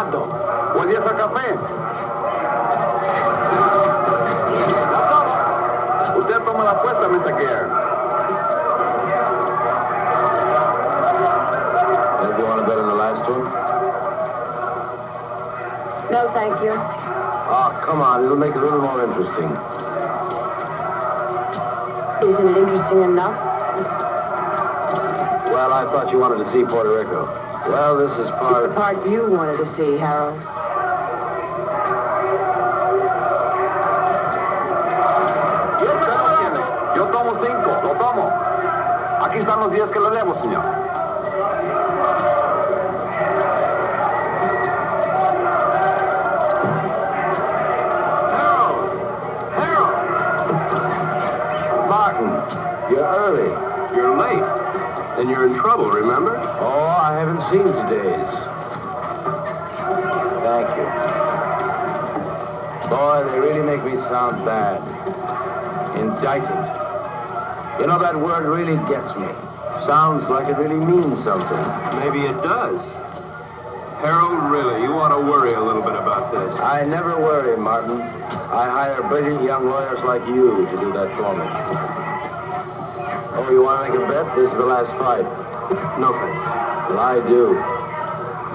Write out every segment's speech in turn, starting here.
¿Cuánto? Pues 10 al café. Usted toma la apuesta, Mr. Gare. Do you want to bet on the last one? No, thank you. Oh, come on. It'll make it a little more interesting. Isn't it interesting enough? Well, I thought you wanted to see Puerto Rico. Well, this is part... It's the part you wanted to see, Harold. Yo tomo 5, lo tomo. Aquí están los 10 que le debo, señor. Harold! Martin, you're early. You're late. Then you're in trouble, remember? Oh, I haven't seen today's. Thank you. Boy, they really make me sound bad. Indicted. You know, that word really gets me. Sounds like it really means something. Maybe it does. Harold, really, you ought to worry a little bit about this. I never worry, Martin. I hire brilliant young lawyers like you to do that for me. Oh, you want to make a bet? This is the last fight. No thanks. Well, I do.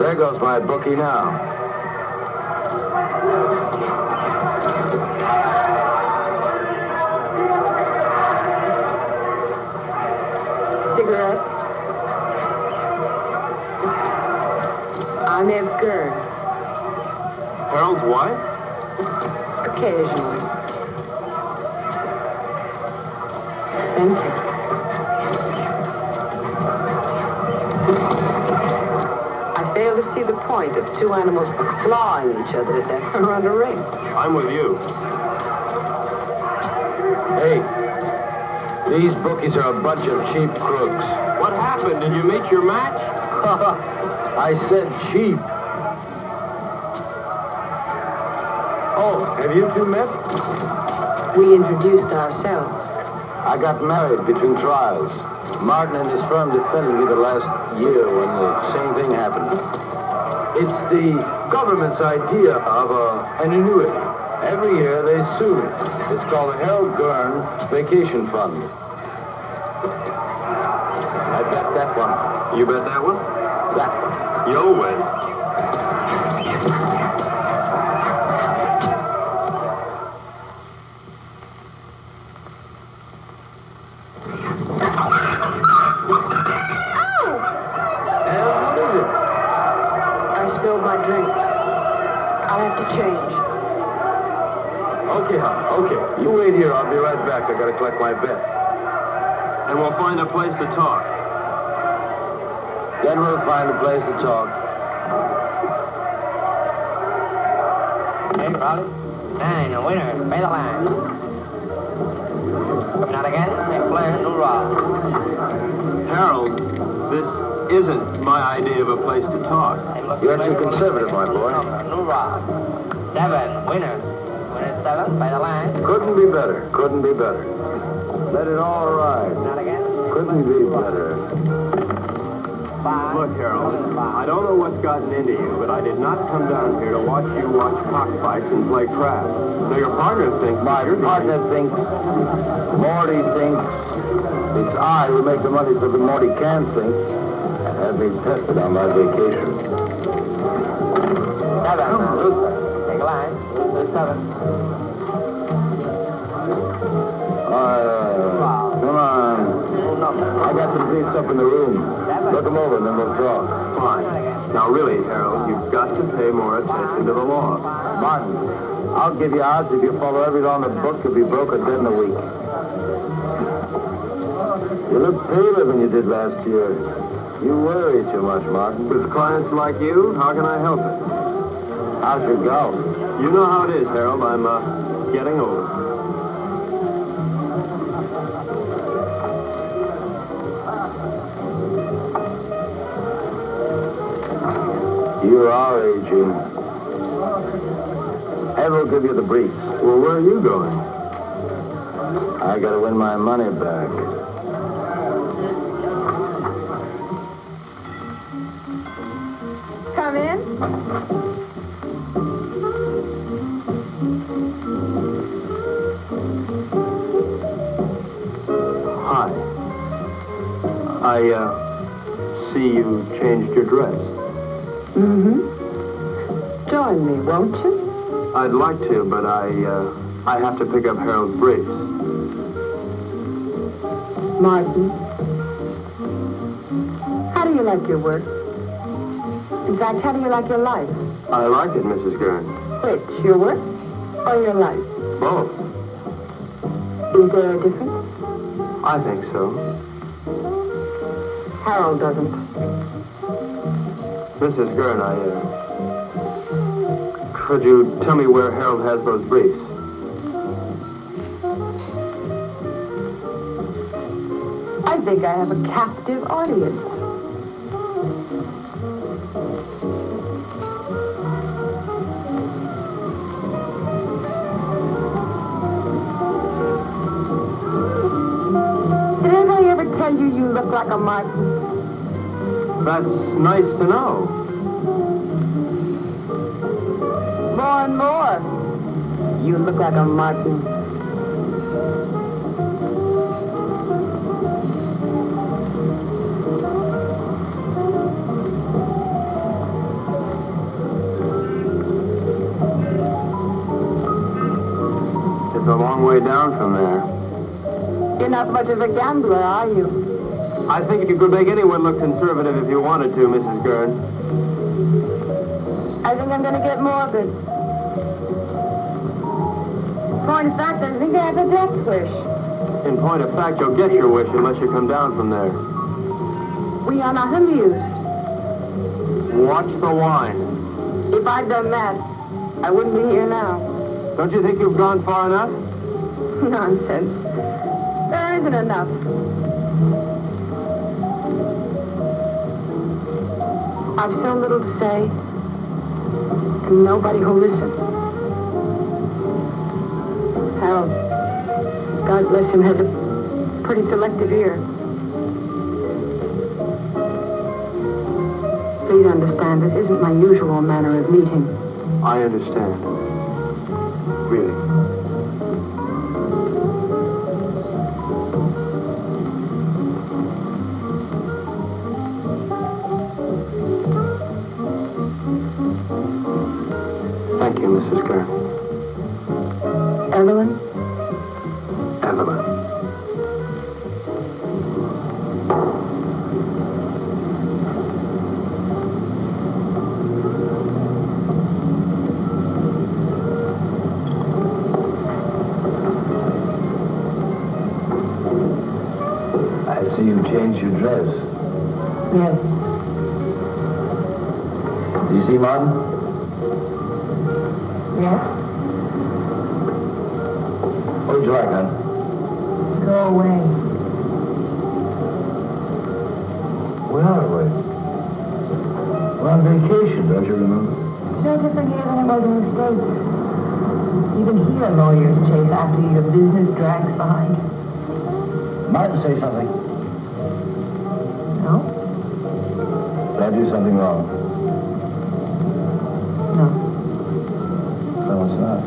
There goes my bookie now. Cigarette? I'm Ed Gern. Harold's wife? Occasionally. Thank you. I fail to see the point of two animals clawing each other to death around a ring. I'm with you. Hey, these bookies are a bunch of cheap crooks. What happened? Did you meet your match? I said cheap. Oh, have you two met? We introduced ourselves. I got married between trials. Martin and his firm defended me the last year when the same thing happened. It's the government's idea of an annuity. Every year they sue me. It's called the Harold Gern Vacation Fund. I bet that one. You bet that one? That one. You'll win. Okay. You wait here. I'll be right back. I gotta collect my bet. And we'll find a place to talk. Then we'll find a place to talk. Hey, Raleigh. 9, a winner. Pay the line. Coming out again. Same player, no draw. Harold, this isn't my idea of a place to talk. You're too conservative, my boy. No draw. 7, winner. 7, by the line. Couldn't be better. Couldn't be better. Let it all ride. Not again. Couldn't be better. 5. Look, Harold, I don't know what's gotten into you, but I did not come down here to watch you watch cockfights and play crap. Now, your partner thinks... My partner thinks, Morty thinks, it's I who make the money so that Morty can think, and have me tested on my vacation. 7, take a line. 7. Come on. I got some seats up in the room. Look them over and then we'll talk. Fine. Now, really, Harold, you've got to pay more attention to the law. Martin, I'll give you odds if you follow every law in the book, you'll be broke or dead in a week. You look paler than you did last year. You worry too much, Martin. With clients like you, how can I help it? How's your golf? You know how it is, Harold. I'm, getting older. You are aging. Ed will give you the briefs. Well, where are you going? I gotta win my money back. Come in. I, see you changed your dress. Mm-hmm. Join me, won't you? I'd like to, but I have to pick up Harold's briefs. Martin, how do you like your work? In fact, how do you like your life? I like it, Mrs. Gurn. Which, your work or your life? Both. Is there a difference? I think so. Harold doesn't. Mrs. Gurn, could you tell me where Harold has those briefs? I think I have a captive audience. Did anybody ever tell you you look like a Martin? That's nice to know. More and more. You look like a Martin. It's a long way down from there. You're not much of a gambler, are you? I think you could make anyone look conservative if you wanted to, Mrs. Gurn. I think I'm going to get morbid. Point of fact, I think I have a death wish. In point of fact, you'll get your wish unless you come down from there. We are not amused. Watch the wine. If I'd done that, I wouldn't be here now. Don't you think you've gone far enough? Nonsense. There isn't enough. I've so little to say, and nobody who'll listen. Harold, God bless him, has a pretty selective ear. Please understand, this isn't my usual manner of meeting. I understand. Really. Thank you, Mrs. Gurn. Evelyn? Evelyn. I see you changed your dress. Yes. Do you see Martin? Yes? What would you like, hon? Go away. Where are we? We're on vacation, don't you remember? No different here than it was in the States. Even here, lawyers chase after you, your business drags behind you. Martin, say something. No? Did I do something wrong? No. No, it's not.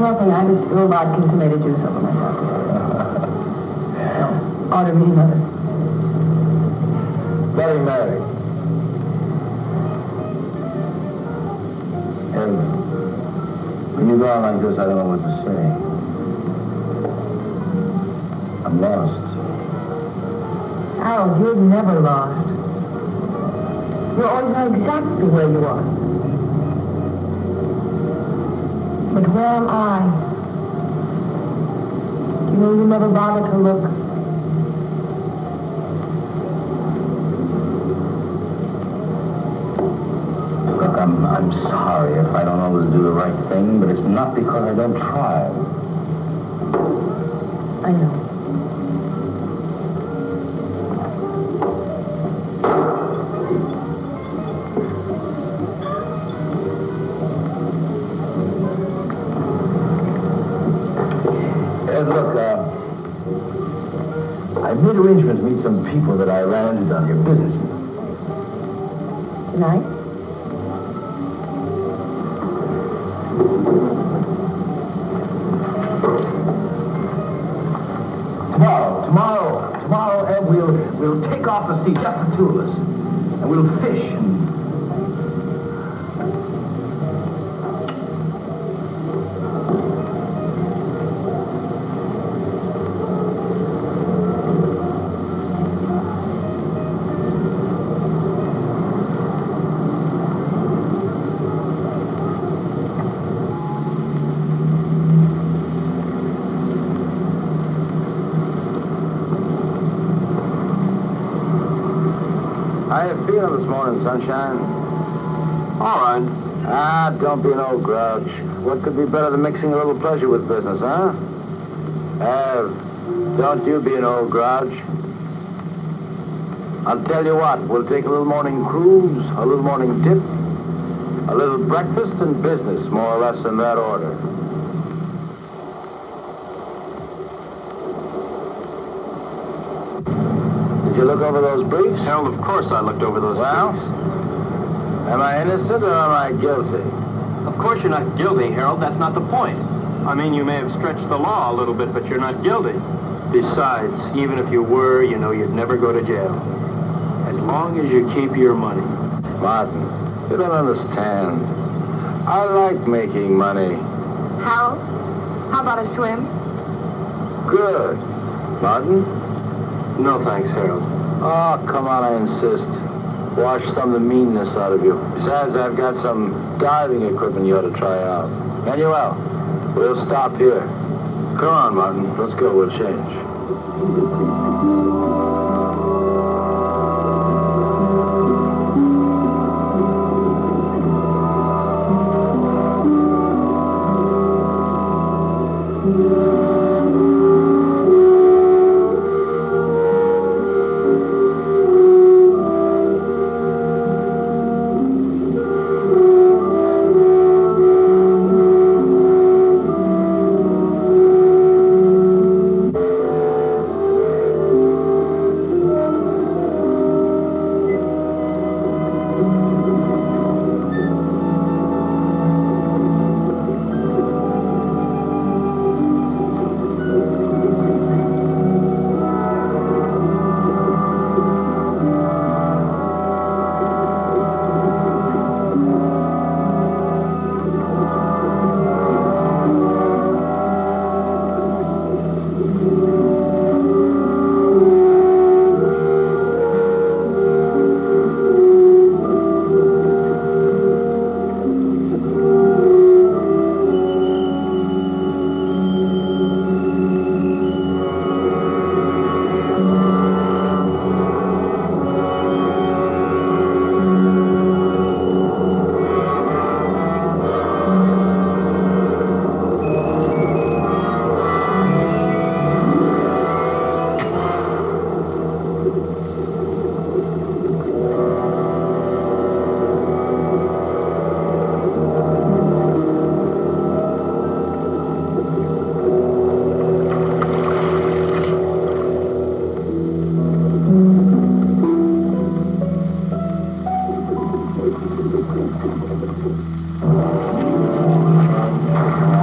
Nothing. I just feel vodka tomato juice over myself. No. Order me another. Bloody Mary. And when you go on like this, I don't know what to say. I'm lost. Harold, you're never lost. You always know exactly where you are. But where am I? You know, you never bother to look. Look, I'm sorry if I don't always do the right thing, but it's not because I don't try. I know. Look, I made arrangements to meet some people that I ran into down here, businessmen. Tonight? Tomorrow. We'll take off the sea, just the two of us. And we'll fish and... How you feeling this morning, sunshine? All right. Don't be an old grouch. What could be better than mixing a little pleasure with business, huh? Don't you be an old grouch. I'll tell you what, we'll take a little morning cruise, a little morning dip, a little breakfast and business, more or less in that order. Did you look over those briefs? Harold, of course I looked over those Well? briefs. Am I innocent or am I guilty? Of course you're not guilty, Harold. That's not the point. I mean, you may have stretched the law a little bit, but you're not guilty. Besides, even if you were, you know you'd never go to jail. As long as you keep your money. Martin, you don't understand. I like making money. Harold, how about a swim? Good. Martin? No thanks, Harold. Oh, come on, I insist. Wash some of the meanness out of you. Besides, I've got some diving equipment you ought to try out. Manuel, we'll stop here. Come on, Martin. Let's go. We'll change.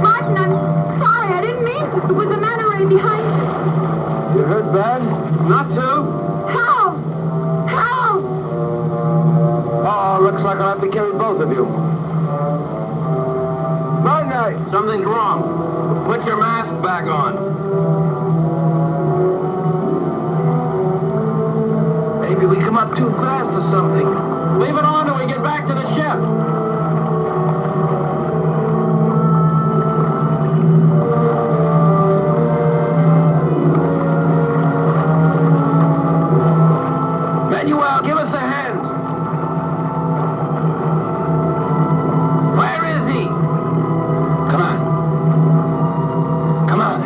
Martin, I'm sorry. I didn't mean to. It was a man already behind you. You hurt bad? Not to. Help! Help! Oh, looks like I'll have to carry both of you. Night night. Something's wrong. Put your mask back on. Maybe we come up too fast or something. Leave it on till we get back to the ship. Manuel, give us a hand. Where is he? Come on. Come on.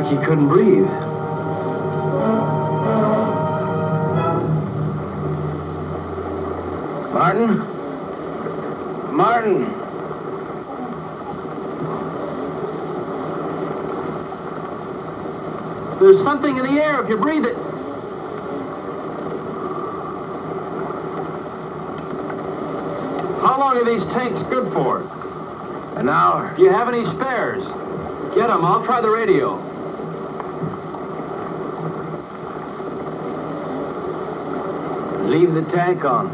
like he couldn't breathe. Martin? Martin! There's something in the air if you breathe it. How long are these tanks good for? An hour. Do you have any spares? Get them. I'll try the radio. Leave the tank on.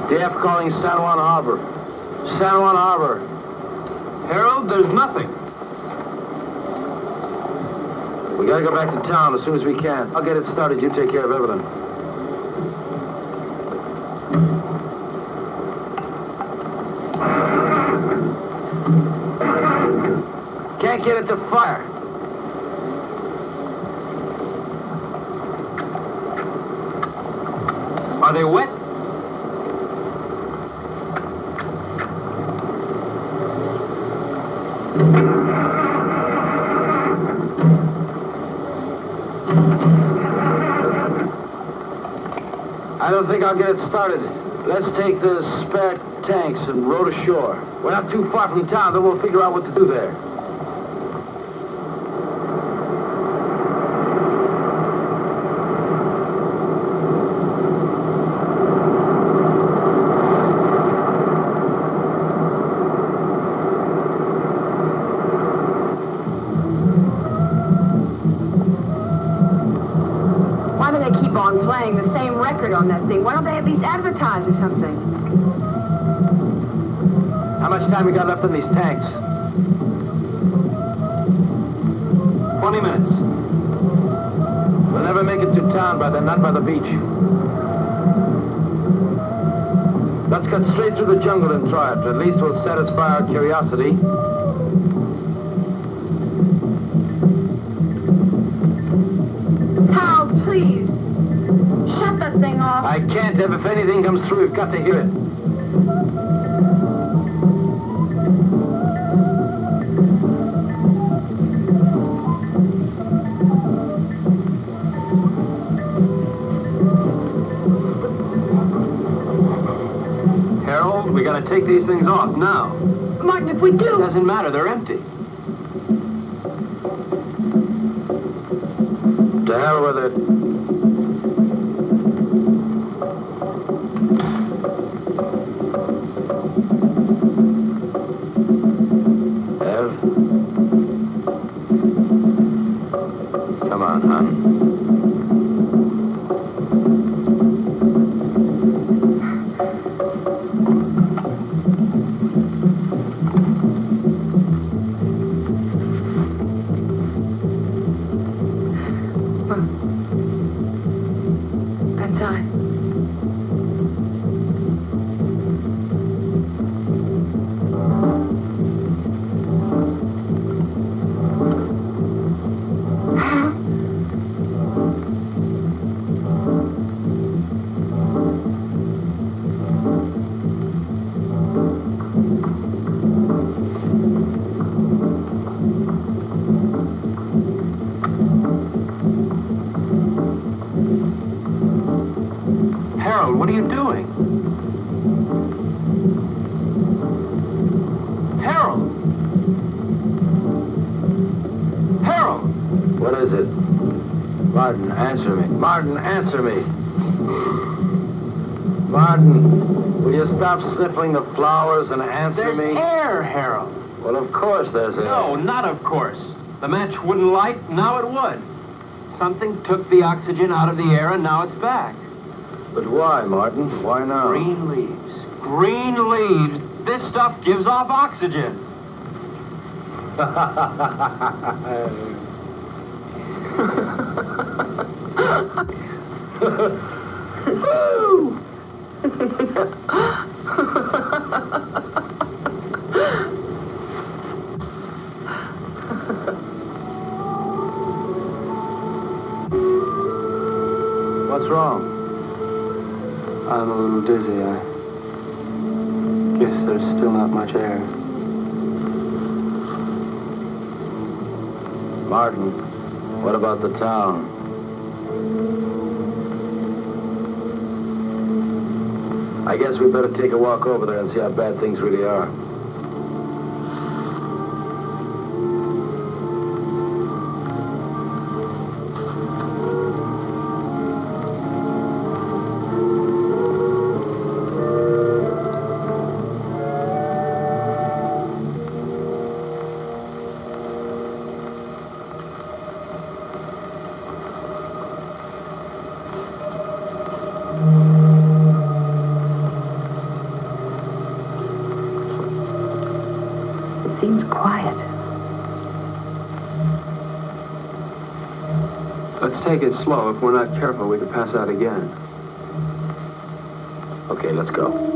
DF calling San Juan Harbor. San Juan Harbor. Harold, there's nothing. We gotta go back to town as soon as we can. I'll get it started. You take care of Evelyn. Can't get it to fire. Are they wet? I don't think I'll get it started. Let's take the spare tanks and row to shore. We're not too far from town, then we'll figure out what to do there. Why do they keep on playing the same record on that thing? Why don't they at least advertise or something? How much time we got left in these tanks? 20 minutes. We'll never make it to town by then, not by the beach. Let's cut straight through the jungle and try it. At least we'll satisfy our curiosity. Hal, please. Shut that thing off. I can't, Ev. If anything comes through, we've got to hear it. Harold, we gotta take these things off now. Martin, if we It do... doesn't matter, they're empty. To hell with it. Ev? Come on, hon. That's time. Harold, what are you doing? Harold! Harold! What is it? Martin, answer me. Martin, answer me. Martin, will you stop sniffling the flowers and answer There's me? air, Harold. Well, of course there's air. No, not of course. The match wouldn't light, now it would. Something took the oxygen out of the air and now it's back. But why, Martin? Why now? Green leaves. Green leaves. This stuff gives off oxygen. Woo! What's What's wrong? I'm a little dizzy. I guess there's still not much air. Martin, what about the town? I guess we better take a walk over there and see how bad things really are. Seems quiet. Let's take it slow. If we're not careful, we could pass out again. Okay, let's go.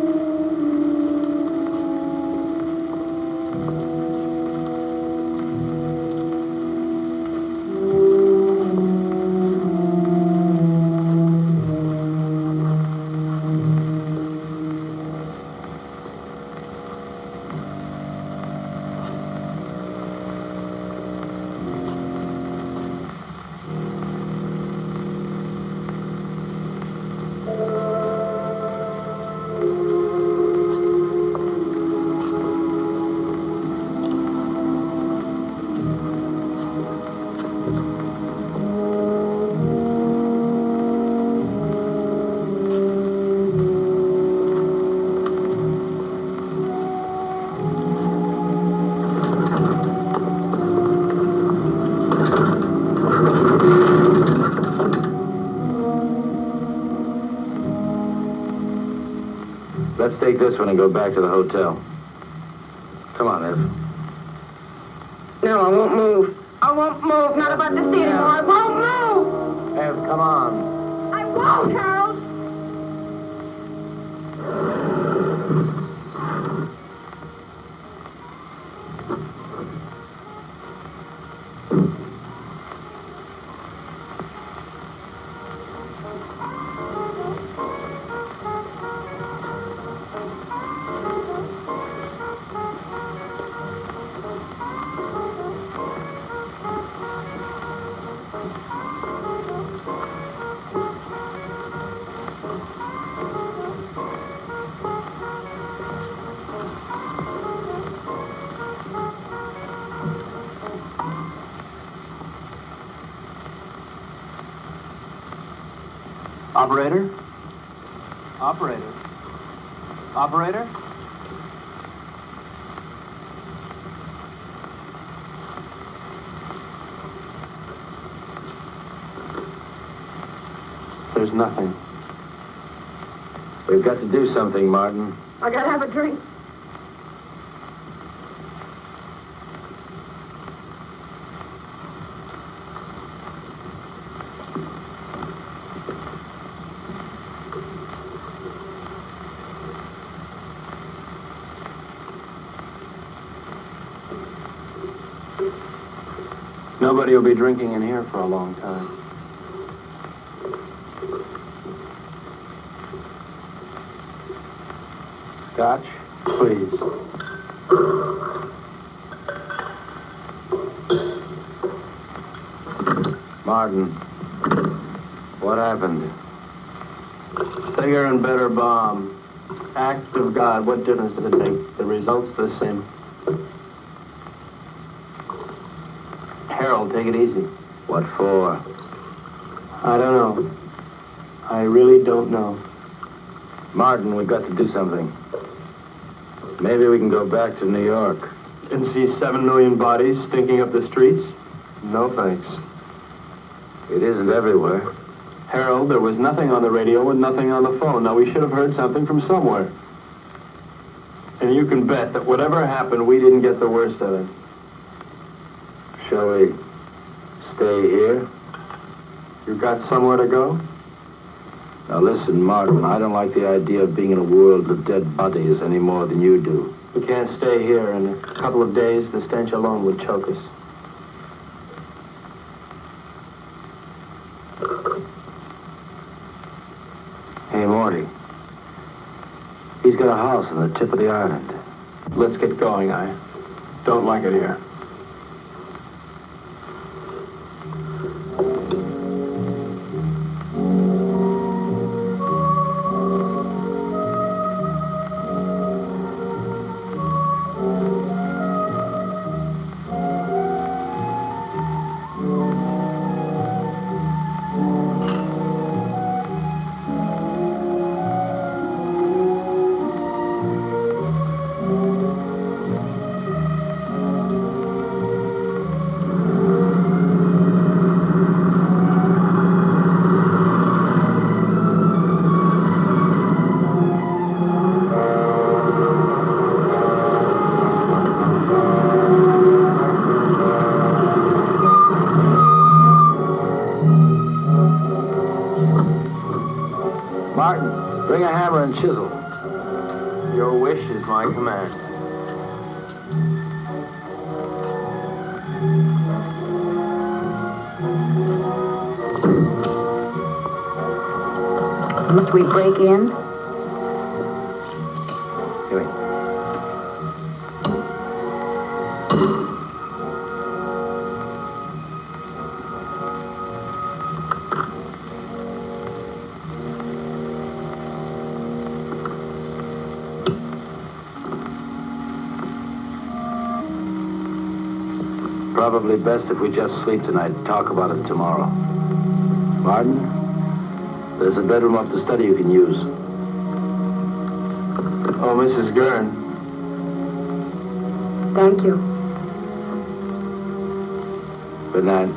Let's take this one and go back to the hotel. Come on, Ev. No, I won't move. I won't move. Not about to see anymore. I won't move. Ev, come on. I won't, Harold. Operator? Operator? Operator? There's nothing. We've got to do something, Martin. I gotta have a drink. Nobody will be drinking in here for a long time. Scotch, please. Martin, what happened? Bigger and better bomb. Act of God, what difference does it make? The result's the same. Harold, take it easy. What for? I don't know. I really don't know. Martin, we've got to do something. Maybe we can go back to New York. And see 7 million bodies stinking up the streets? No thanks. It isn't everywhere. Harold, there was nothing on the radio and nothing on the phone. Now, we should have heard something from somewhere. And you can bet that whatever happened, we didn't get the worst of it. Shall we stay here? You got somewhere to go? Now listen, Martin, I don't like the idea of being in a world of dead bodies any more than you do. We can't stay here. In a couple of days, the stench alone would choke us. got a house on the tip of the island. Let's get going. I don't like it here. Martin, bring a hammer and chisel. Your wish is my command. Must we break in? Here. Probably best if we just sleep tonight and talk about it tomorrow. Martin, there's a bedroom up the study you can use. Oh, Mrs. Gurn. Thank you. Good night.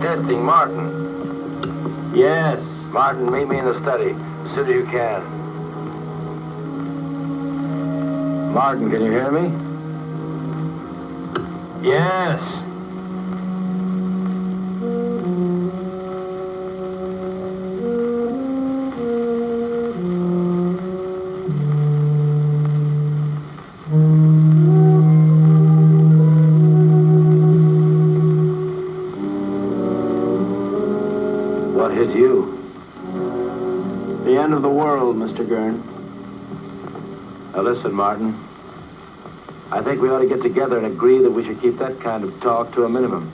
Testing, Martin. Yes. Martin, meet me in the study as soon as you can. Martin, can you hear me? Yes. What hit you? The end of the world, Mr. Gurn. Now listen, Martin. I think we ought to get together and agree that we should keep that kind of talk to a minimum.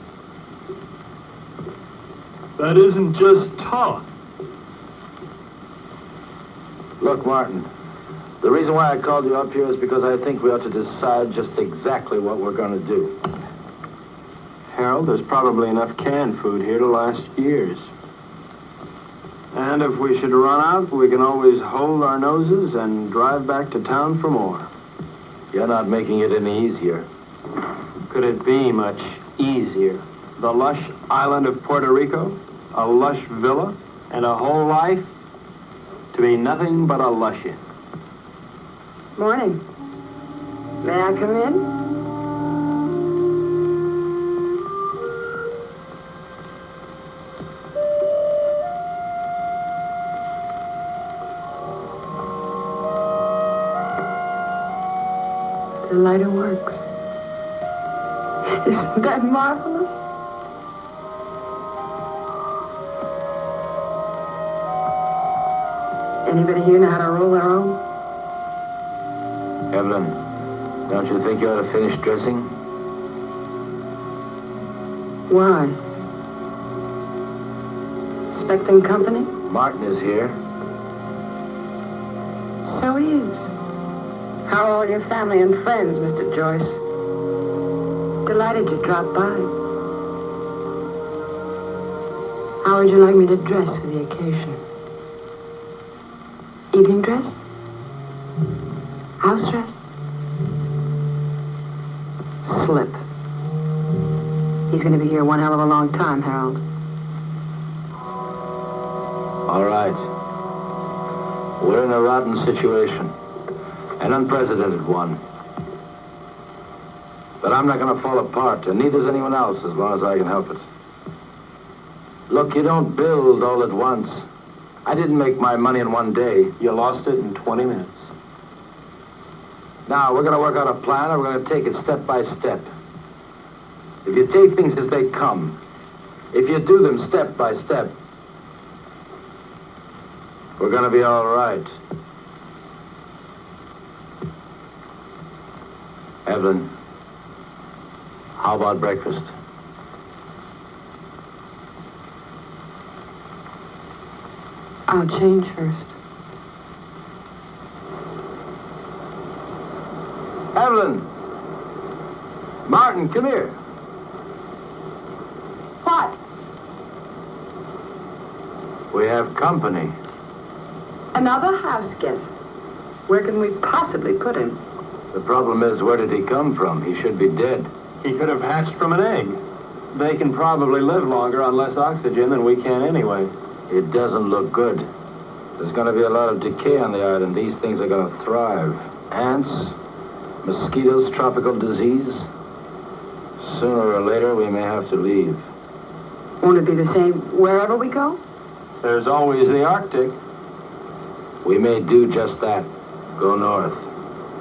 That isn't just talk. Look, Martin, the reason why I called you up here is because I think we ought to decide just exactly what we're going to do. Harold, there's probably enough canned food here to last years. And if we should run out, we can always hold our noses and drive back to town for more. You're not making it any easier. Could it be much easier? The lush island of Puerto Rico, a lush villa, and a whole life to be nothing but a luscious. Morning. May I come in? The lighter works. Isn't that marvelous? Anybody here know how to roll their own? Evelyn, don't you think you ought to finish dressing? Why? Expecting company? Martin is here. So he is. How are all your family and friends, Mr. Joyce? Delighted you dropped by. How would you like me to dress for the occasion? Evening dress? House dress? Slip. He's going to be here one hell of a long time, Harold. All right. We're in a rotten situation. An unprecedented one. But I'm not going to fall apart, and neither's anyone else as long as I can help it. Look, you don't build all at once. I didn't make my money in one day. You lost it in 20 minutes. Now, we're going to work out a plan, and we're going to take it step by step. If you take things as they come, if you do them step by step, we're going to be all right. Evelyn, how about breakfast? I'll change first. Evelyn! Martin, come here. What? We have company. Another house guest. Where can we possibly put him? The problem is, where did he come from? He should be dead. He could have hatched from an egg. They can probably live longer on less oxygen than we can anyway. It doesn't look good. There's going to be a lot of decay on the island. These things are going to thrive. Ants, mosquitoes, tropical disease. Sooner or later, we may have to leave. Won't it be the same wherever we go? There's always the Arctic. We may do just that. Go north.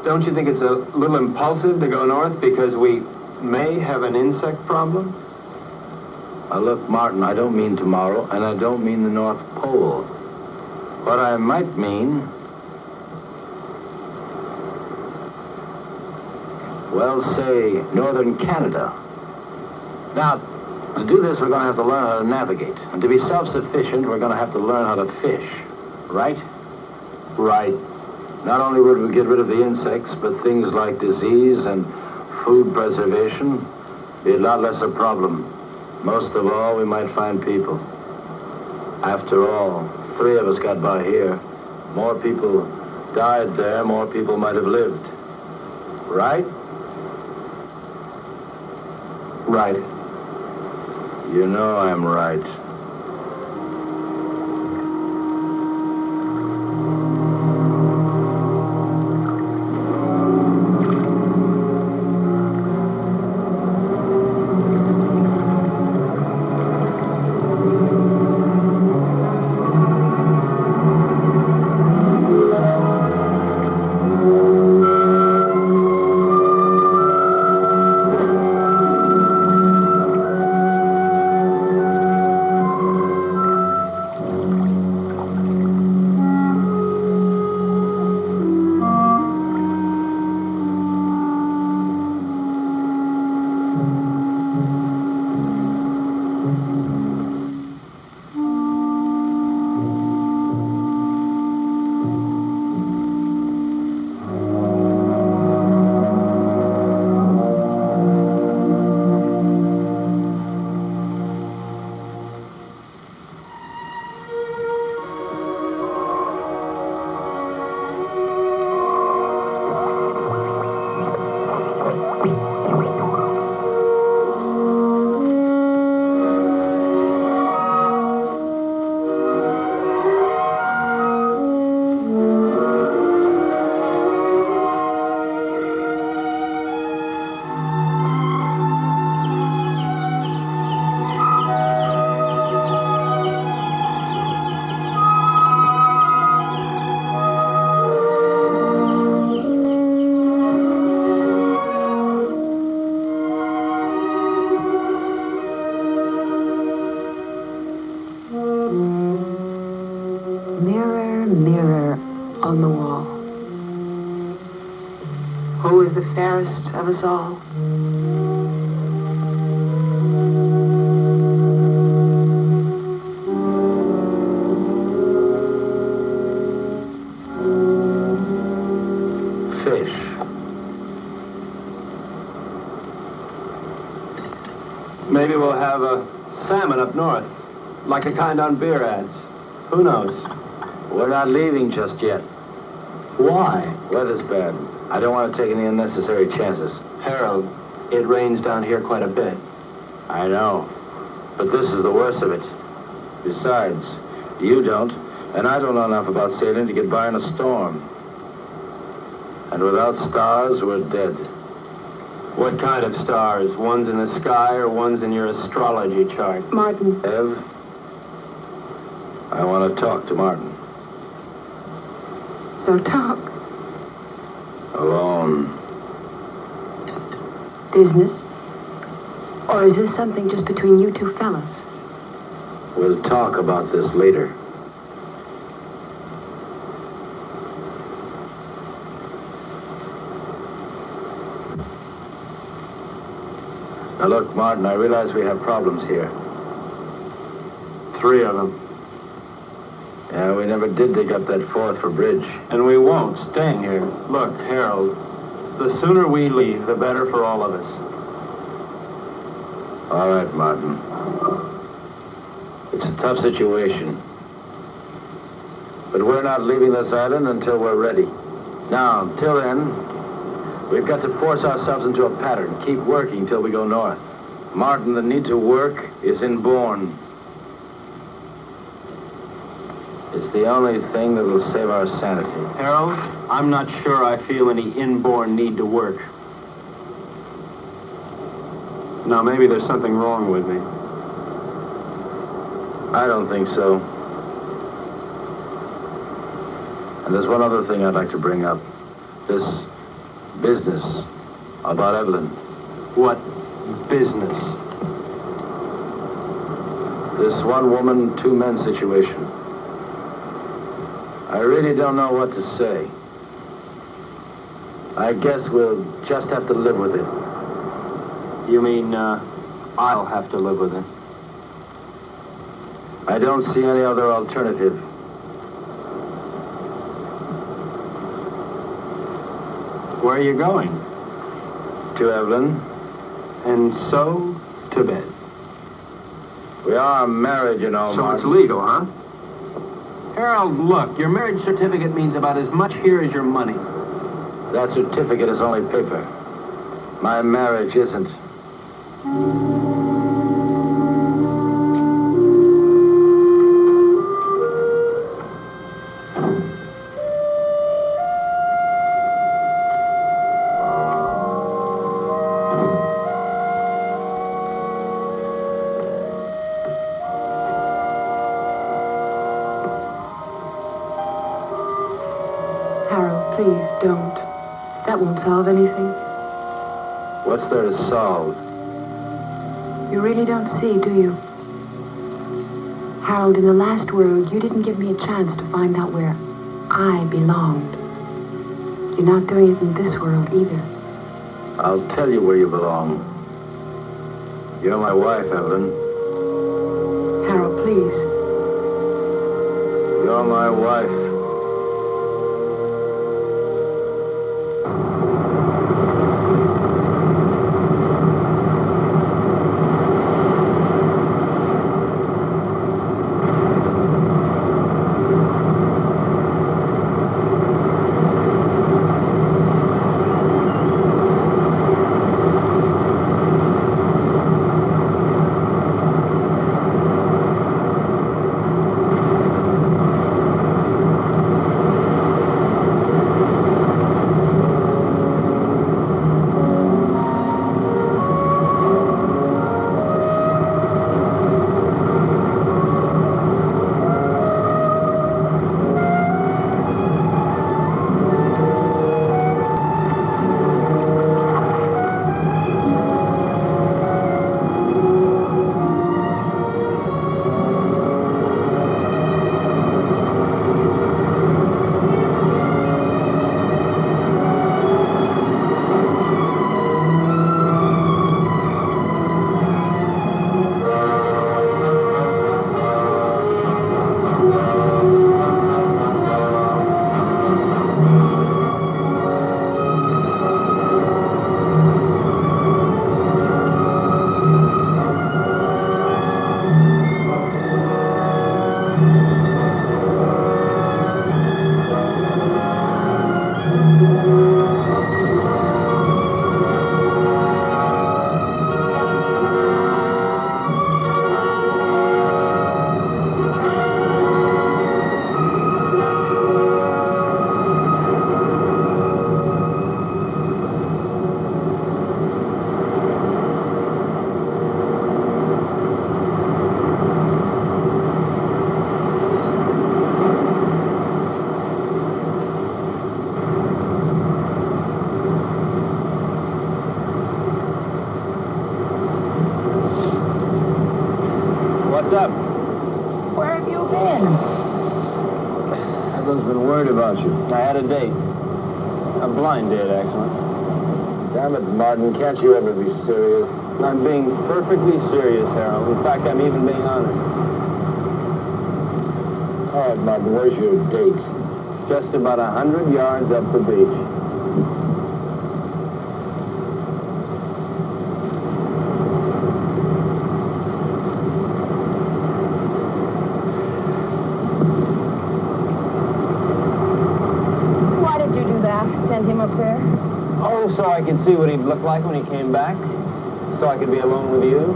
Don't you think it's a little impulsive to go north because we may have an insect problem? Now look, Martin, I don't mean tomorrow, and I don't mean the North Pole. What I might mean... well, say, northern Canada. Now, to do this, we're going to have to learn how to navigate. And to be self-sufficient, we're going to have to learn how to fish. Right? Right. Not only would we get rid of the insects, but things like disease and food preservation be a lot less a problem. Most of all, we might find people. After all, 3 of us got by here. More people died there, more people might have lived. Right? Right. You know I'm right. mirror, mirror on the wall, who is the fairest of us all? Fish. Maybe we'll have a salmon up north, like the kind on beer ads. Who knows? We're not leaving just yet. Why? Weather's bad. I don't want to take any unnecessary chances. Harold, it rains down here quite a bit. I know. But this is the worst of it. Besides, you don't, and I don't know enough about sailing to get by in a storm. And without stars, we're dead. What kind of stars? Ones in the sky or ones in your astrology chart? Martin. Ev, I want to talk to Martin. So talk. Alone. Business? Or is this something just between you two fellas? We'll talk about this later. Now look, Martin, I realize we have problems here. 3 of them. Yeah, we never did dig up that fourth for bridge. And we won't, staying here. Look, Harold, the sooner we leave, the better for all of us. All right, Martin. It's a tough situation. But we're not leaving this island until we're ready. Now, till then, we've got to force ourselves into a pattern. Keep working till we go north. Martin, the need to work is inborn. It's the only thing that will save our sanity. Harold, I'm not sure I feel any inborn need to work. Now, maybe there's something wrong with me. I don't think so. And there's one other thing I'd like to bring up. This business about Evelyn. What business? This one woman, two men situation. I really don't know what to say. I guess we'll just have to live with it. You mean, I'll have to live with it? I don't see any other alternative. Where are you going? To Evelyn. And so, to bed. We are married, you know, So Martin. it's legal, huh? Harold, look, your marriage certificate means about as much here as your money. That certificate is only paper. My marriage isn't. Harold, please don't. That won't solve anything. What's there to solve? You really don't see, do you? Harold, in the last world, you didn't give me a chance to find out where I belonged. You're not doing it in this world either. I'll tell you where you belong. You're my wife, Evelyn. Harold, please. You're my wife. Martha's been worried about you. I had a date. A blind date, actually. Damn it, Martin, can't you ever be serious? I'm being perfectly serious, Harold. In fact, I'm even being honest. All right, Martin, where's your date? Just about 100 yards up the beach. Why did you do that? Send him up there? Oh, so I could see what he'd look like when he came back. So I could be alone with you.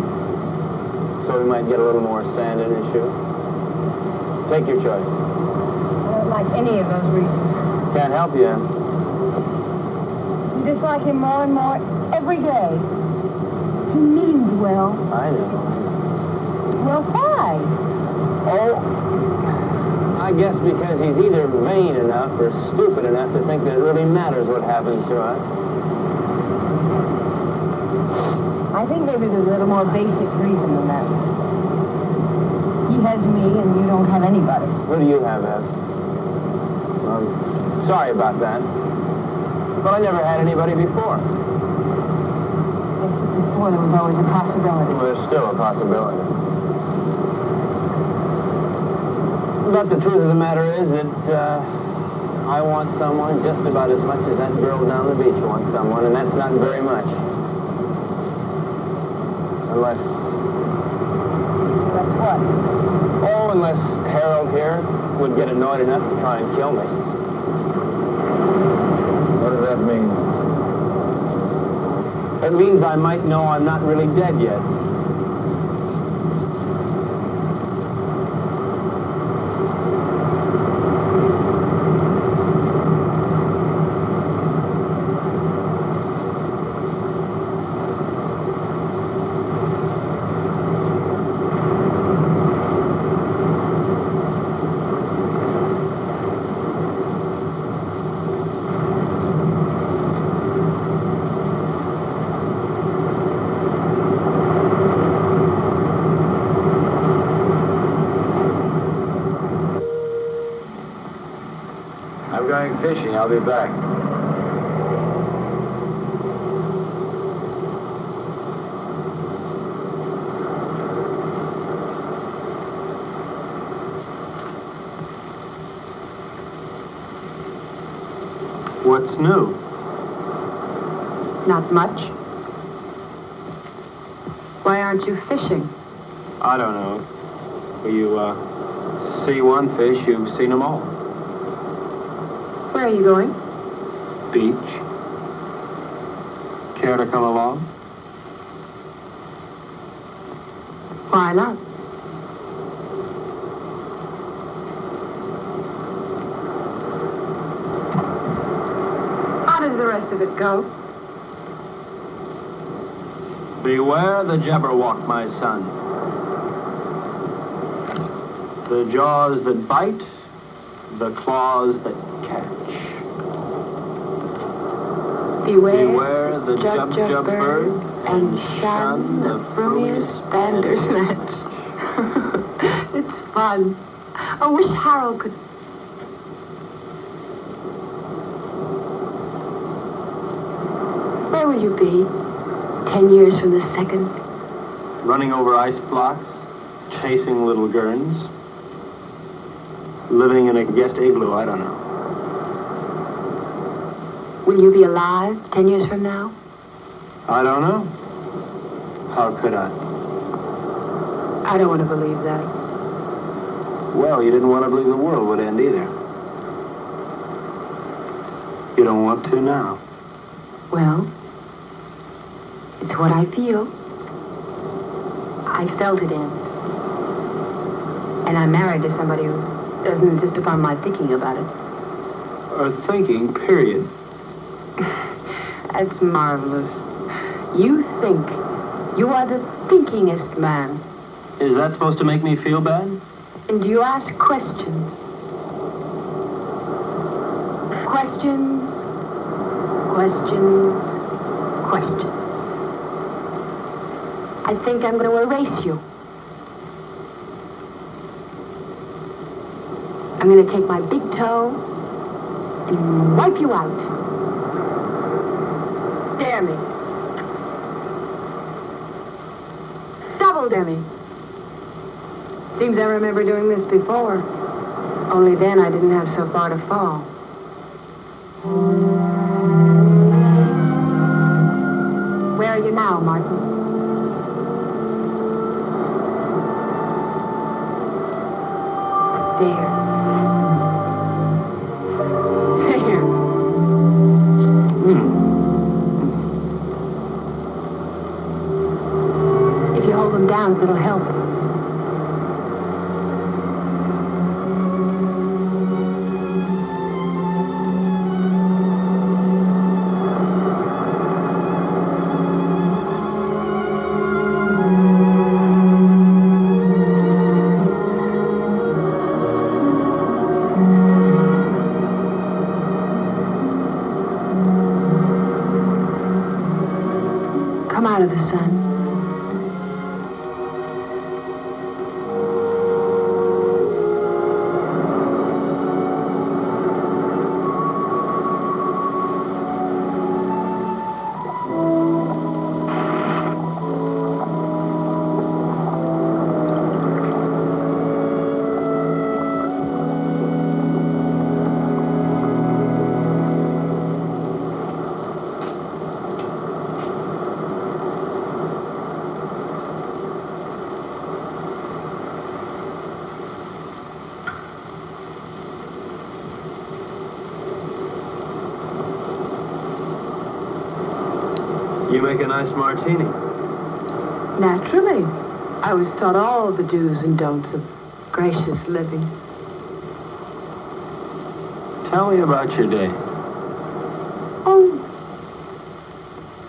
So he might get a little more sand in his shoe. Take your choice. I don't like any of those reasons. Can't help you, Em. You dislike him more and more every day. He means well. I know. Well, why? Oh, I guess because he's either vain enough or stupid enough to think that it really matters what happens to us. I think maybe there's a little more basic reason than that. He has me and you don't have anybody. Who do you have, Ev? Sorry about that. But I never had anybody before. Yes, but before there was always a possibility. Well, there's still a possibility. But the truth of the matter is that I want someone just about as much as that girl down the beach wants someone, and that's not very much. Unless what? Oh, unless Harold here would get annoyed enough to try and kill me. What does that mean? It means I might know I'm not really dead yet. I'm going fishing. I'll be back. What's new? Not much. Why aren't you fishing? I don't know. When you see one fish, you've seen them all. Where are you going? Beach. Care to come along? Why not? How does the rest of it go? Beware the Jabberwock, my son. The jaws that bite, the claws that catch. Beware the jub bird, and shun the frumious bandersnatch. It's fun. I wish Harold could... Where will you be 10 years from this second? Running over ice blocks, chasing little gurns, living in a guest igloo, I don't know. Will you be alive 10 years from now? I don't know. How could I? I don't want to believe that. Well, you didn't want to believe the world would end either. You don't want to now. Well, it's what I feel. I felt it in. And I'm married to somebody who doesn't insist upon my thinking about it. Or thinking, period. That's marvelous. You think. You are the thinkingest man. Is that supposed to make me feel bad? And you ask questions. Questions. Questions. Questions. I think I'm going to erase you. I'm going to take my big toe and wipe you out. Dare me. Double dare me. Seems I remember doing this before. Only then I didn't have so far to fall. Where are you now, Martin? There. There. If you hold them down, it'll help. Come out of the sun. You make a nice martini. Naturally. I was taught all the do's and don'ts of gracious living. Tell me about your day. Oh.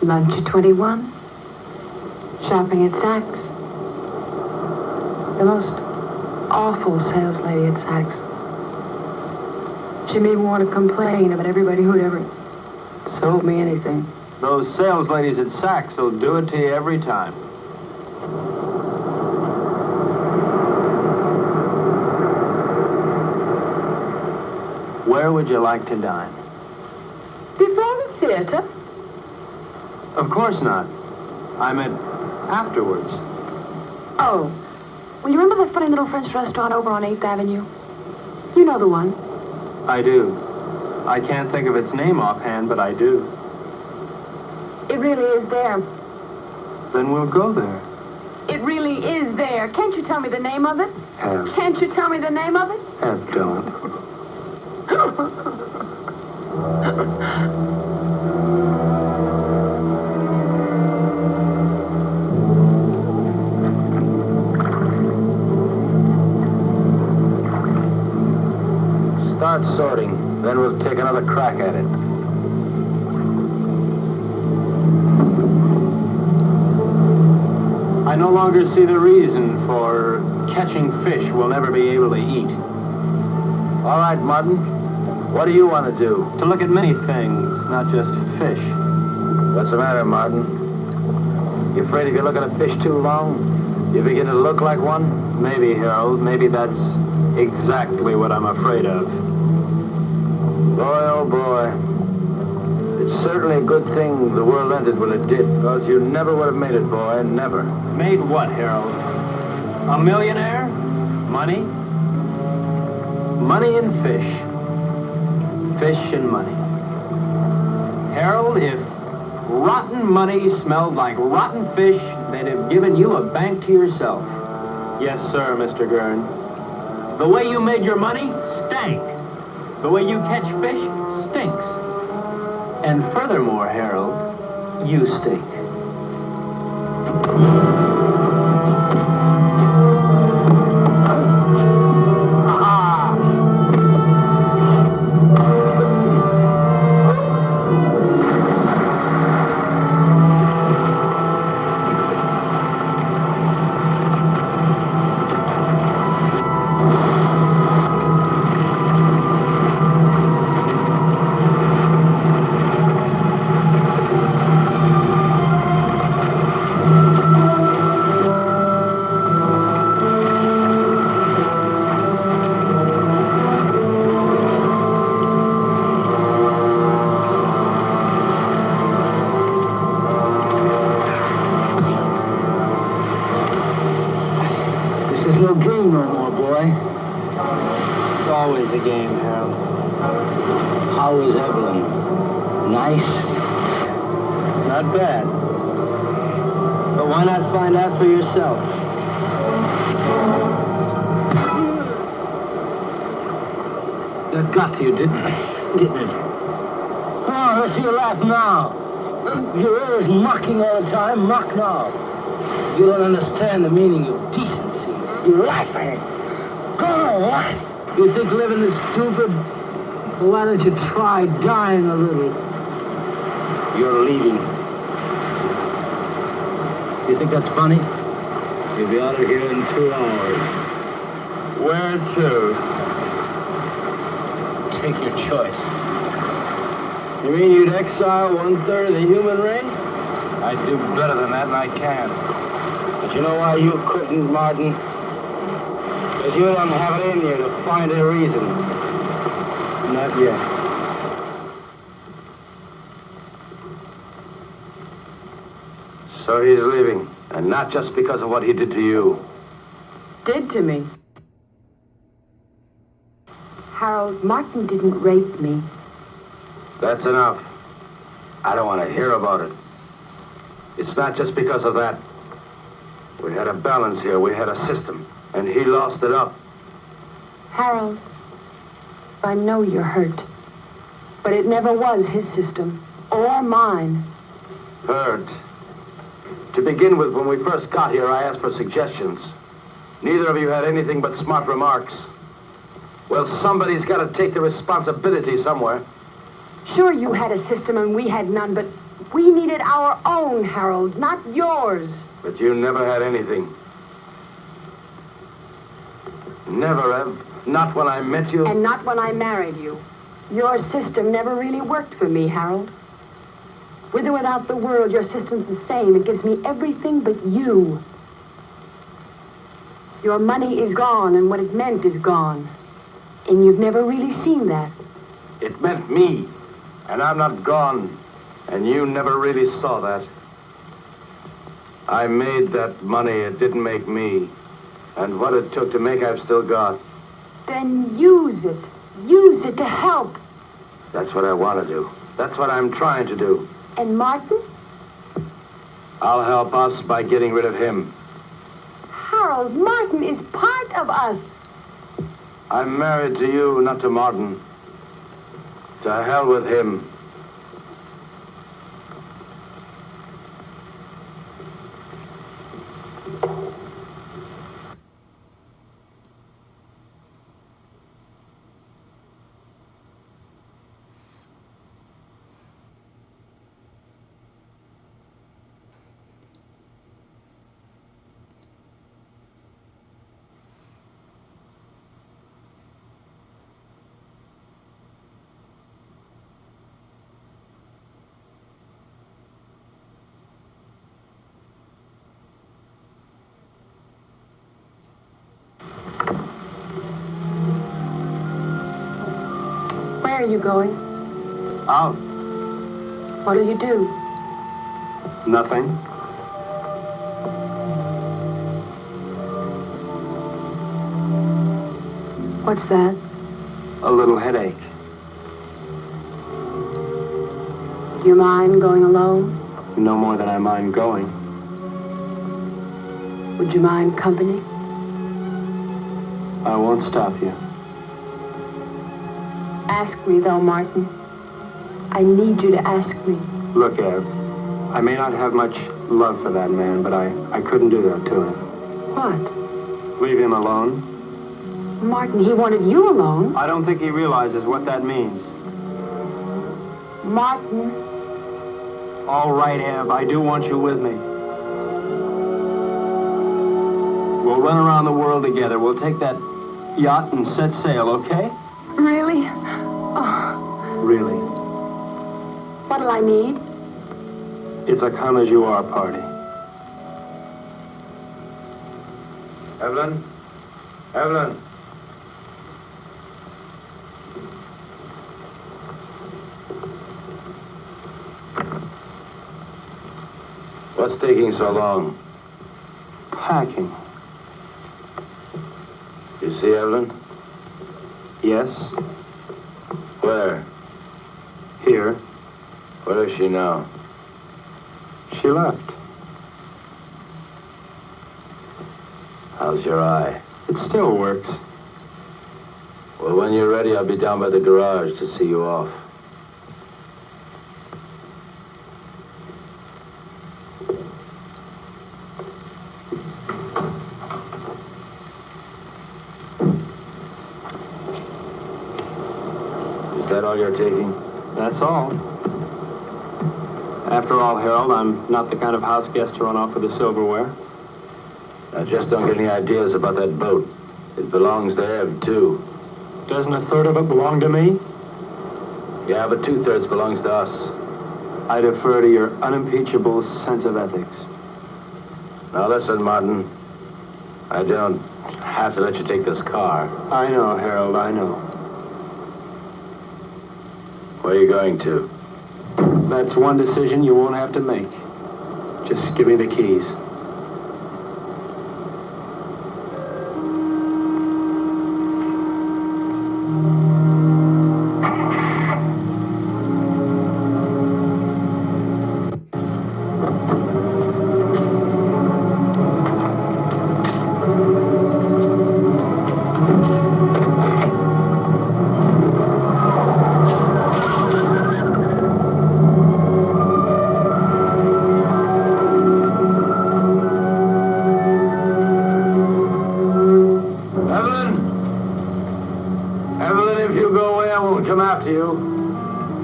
Lunch at 21. Shopping at Saks. The most awful sales lady at Saks. She made me want to complain about everybody who'd ever sold me anything. Those sales ladies at Saks will do it to you every time. Where would you like to dine? Before the theater? Of course not. I meant afterwards. Oh. Well, you remember the funny little French restaurant over on 8th Avenue? You know the one. I do. I can't think of its name offhand, but I do. It really is there. Then we'll go there. It really is there. Can't you tell me the name of it? Have. Can't you tell me the name of it? Have don't. Start sorting, then we'll take another crack at it. I no longer see the reason for catching fish we'll never be able to eat. All right, Martin. What do you want to do? To look at many things, not just fish. What's the matter, Martin? You afraid if you're looking at fish too long, you begin to look like one? Maybe, Harold. Maybe that's exactly what I'm afraid of. Boy, oh boy. It's certainly a good thing the world ended when it did, because you never would have made it, boy. Never. Made what, Harold? A millionaire? Money? Money and fish. Fish and money. Harold, if rotten money smelled like rotten fish, they'd have given you a bank to yourself. Yes, sir, Mr. Gurn. The way you made your money stank. The way you catch fish stinks. And furthermore, Harold, you stink. Harold. How is Evelyn? Nice? Not bad. But why not find out for yourself? That got to you, didn't it? Oh, let's see you laugh now. Your ear is mocking all the time. Mock now. You don't understand the meaning of decency. You're laughing. Go on, laugh. You think living is stupid? Well, why don't you try dying a little? You're leaving. You think that's funny? You'll be out of here in 2 hours. Where to? Take your choice. You mean you'd exile 1/3 of the human race? I'd do better than that, and I can. But you know why you couldn't, Martin? Because you don't have it in you to find a reason. Not yet. So he's leaving, and not just because of what he did to you. Did to me. Harold, Martin didn't rape me. That's enough. I don't want to hear about it. It's not just because of that. We had a balance here. We had a system, and he lost it up. Harold, I know you're hurt, but it never was his system, or mine. Hurt. To begin with, when we first got here, I asked for suggestions. Neither of you had anything but smart remarks. Well, somebody's got to take the responsibility somewhere. Sure, you had a system and we had none, but we needed our own, Harold, not yours. But you never had anything. Never, Ev. Not when I met you. And not when I married you. Your system never really worked for me, Harold. With or without the world, your system's the same. It gives me everything but you. Your money is gone, and what it meant is gone. And you've never really seen that. It meant me. And I'm not gone. And you never really saw that. I made that money. It didn't make me. And what it took to make, I've still got. Then use it. Use it to help. That's what I want to do. That's what I'm trying to do. And Martin? I'll help us by getting rid of him. Harold, Martin is part of us. I'm married to you, not to Martin. To hell with him. Where are you going? Out. What'll you do? Nothing. What's that? A little headache. Do you mind going alone? No more than I mind going. Would you mind company? I won't stop you. Ask me, though, Martin. I need you to ask me. Look, Ev, I may not have much love for that man, but I couldn't do that to him. What? Leave him alone? Martin, he wanted you alone. I don't think he realizes what that means. Martin. All right, Ev, I do want you with me. We'll run around the world together. We'll take that yacht and set sail, okay? Really? Oh, Really. what'll I need? It's a come-as-you-are party. Evelyn? Evelyn? What's taking so long? Packing. You see, Evelyn? Yes? Where? Here. Where is she now? She left. How's your eye? It still works. Well, when you're ready, I'll be down by the garage to see you off. Is that all you're taking? That's all. After all, Harold, I'm not the kind of house guest to run off with the silverware. Now, just don't get any ideas about that boat. It belongs to Ev, too. Doesn't a third of it belong to me? Yeah, but 2/3 belongs to us. I defer to your unimpeachable sense of ethics. Now, listen, Martin. I don't have to let you take this car. I know, Harold, I know. Where are you going to? That's one decision you won't have to make. Just give me the keys.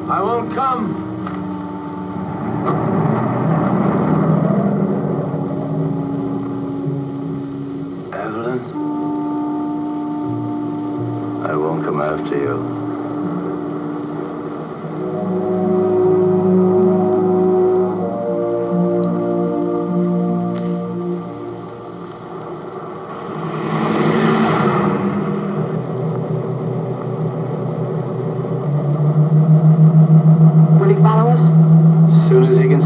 I won't come. Evelyn? I won't come after you.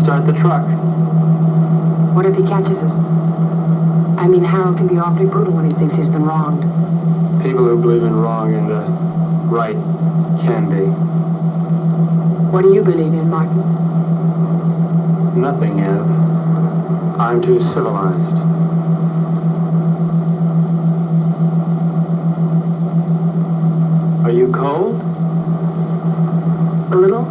Start the truck. What if he catches us? I mean, Harold can be awfully brutal when he thinks he's been wronged. People who believe in wrong and right can be. What do you believe in, Martin? Nothing, Ev. I'm too civilized. Are you cold? A little.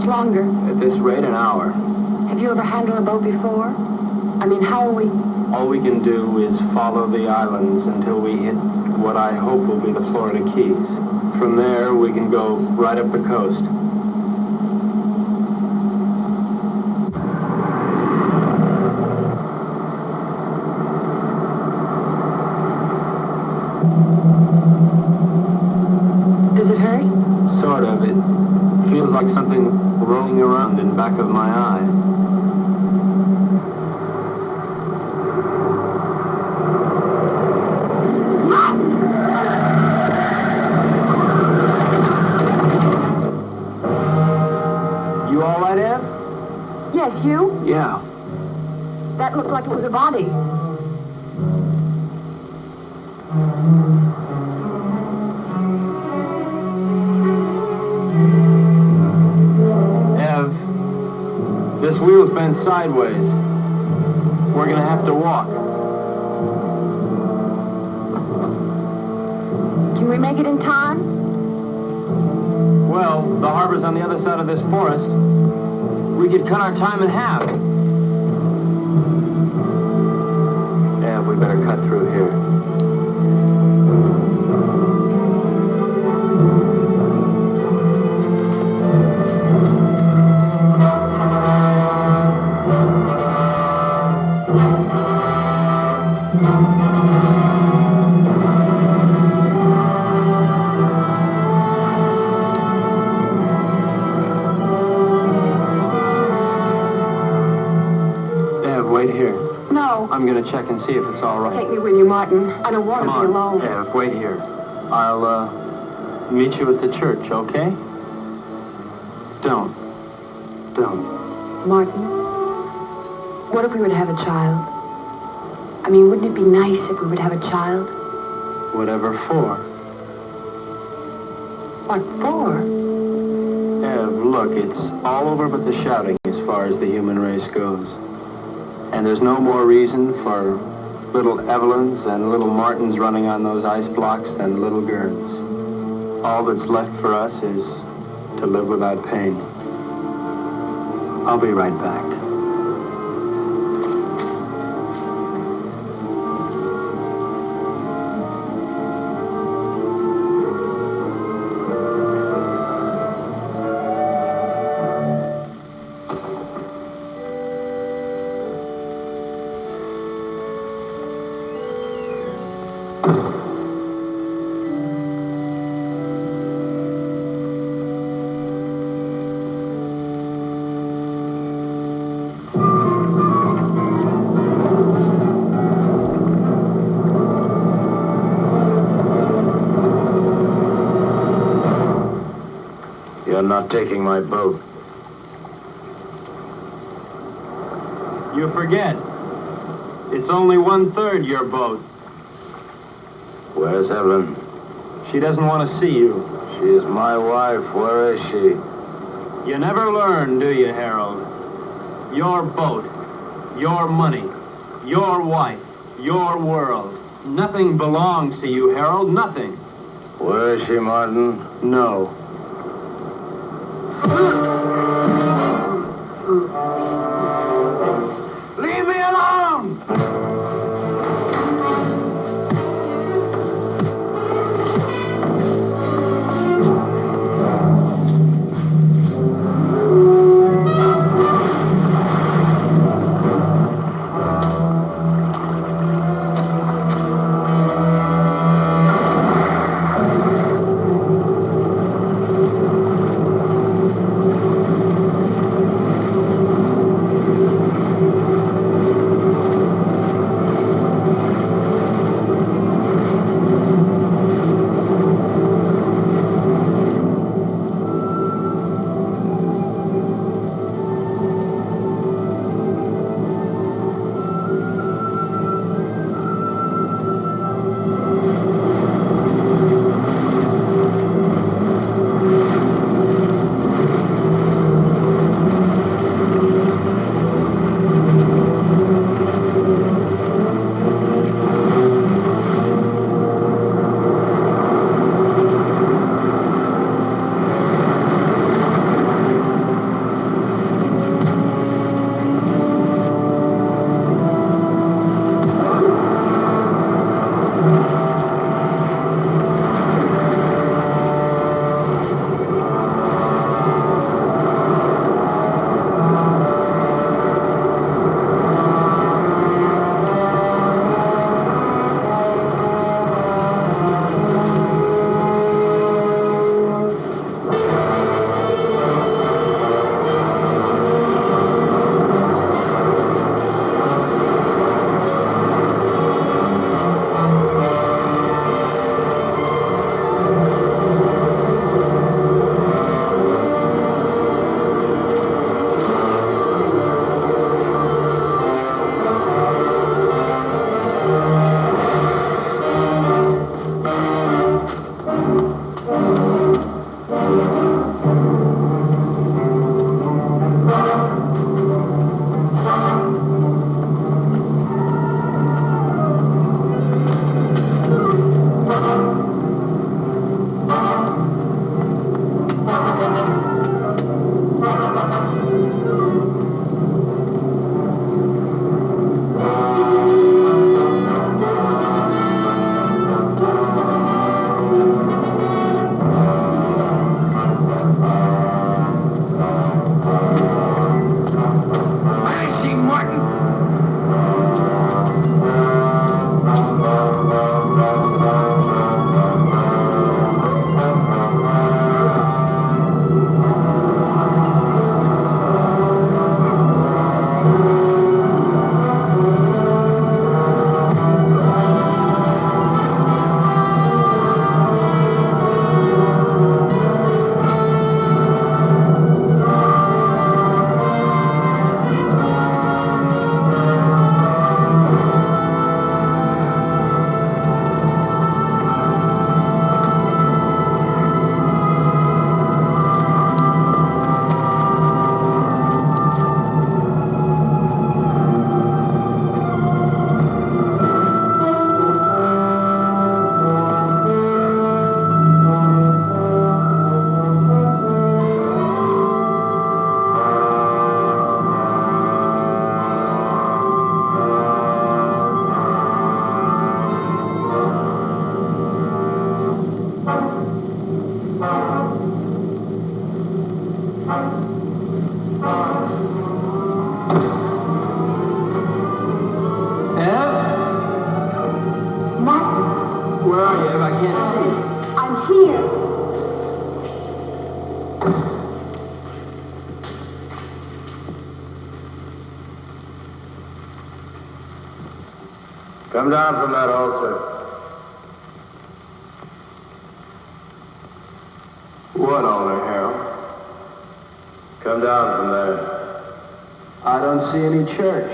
Longer? At this rate, an hour. Have you ever handled a boat before? I mean, how are we? All we can do is follow the islands until we hit what I hope will be the Florida Keys. From there, we can go right up the coast. Does it hurt? Sort of. It feels like something rolling around in back of my eye. You all right, Ev? Yes, you? Yeah. That looked like it was a body. This wheel's bent sideways. We're gonna have to walk. Can we make it in time? Well, the harbor's on the other side of this forest. We could cut our time in half. Yeah, we better cut through here. Wait here. No. I'm gonna check and see if it's all right. Take me with you, Martin. I don't want to be alone. Ev, wait here. meet you at the church, okay? Don't. Martin, what if we were to have a child? I mean, wouldn't it be nice if we were to have a child? Whatever for. What for? Ev, look, it's all over but the shouting as far as the human race goes. And there's no more reason for little Evelyns and little Martins running on those ice blocks than little Gerns. All that's left for us is to live without pain. I'll be right back. You're not taking my boat. You forget. It's only 1/3 your boat. Where's Evelyn? She doesn't want to see you. She is my wife. Where is she? You never learn, do you, Harold? Your boat, your money, your wife, your world. Nothing belongs to you, Harold, nothing. Where is she, Martin? No. Leave me alone! Ev? Martin, Where are you, Ev? I can't see. I'm here. Come down from that altar. What altar, Harold? Come down from there. I don't see any church.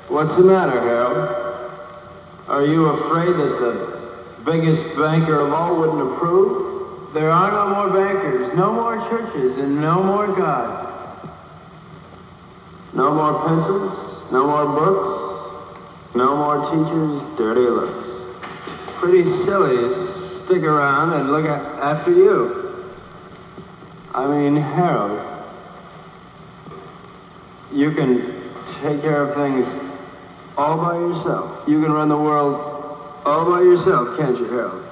What's the matter, Harold? Are you afraid that the biggest banker of all wouldn't approve? There are no more bankers, no more churches, and no more God. No more pencils, no more books, no more teachers' dirty looks. Pretty silly to stick around and look after you. I mean, Harold, you can take care of things all by yourself. You can run the world all by yourself, can't you, Harold?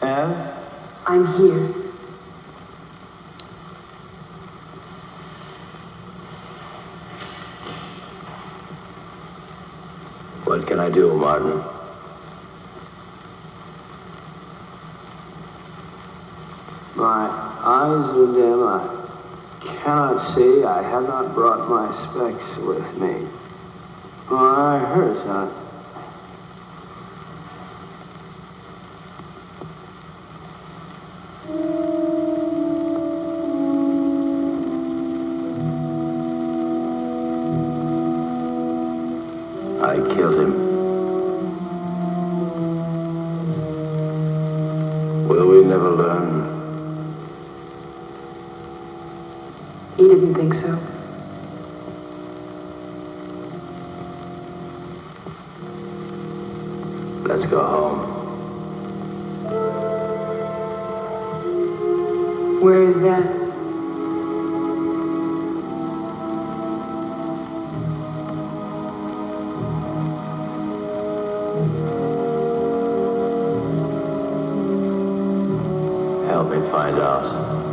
Ev? I'm here. What can I do, Martin? My eyes are dim. I cannot see. I have not brought my specs with me. Oh, it hurts, huh? I killed him. Will we never learn? You didn't think so? Let's go home. Where is that? Help me find out.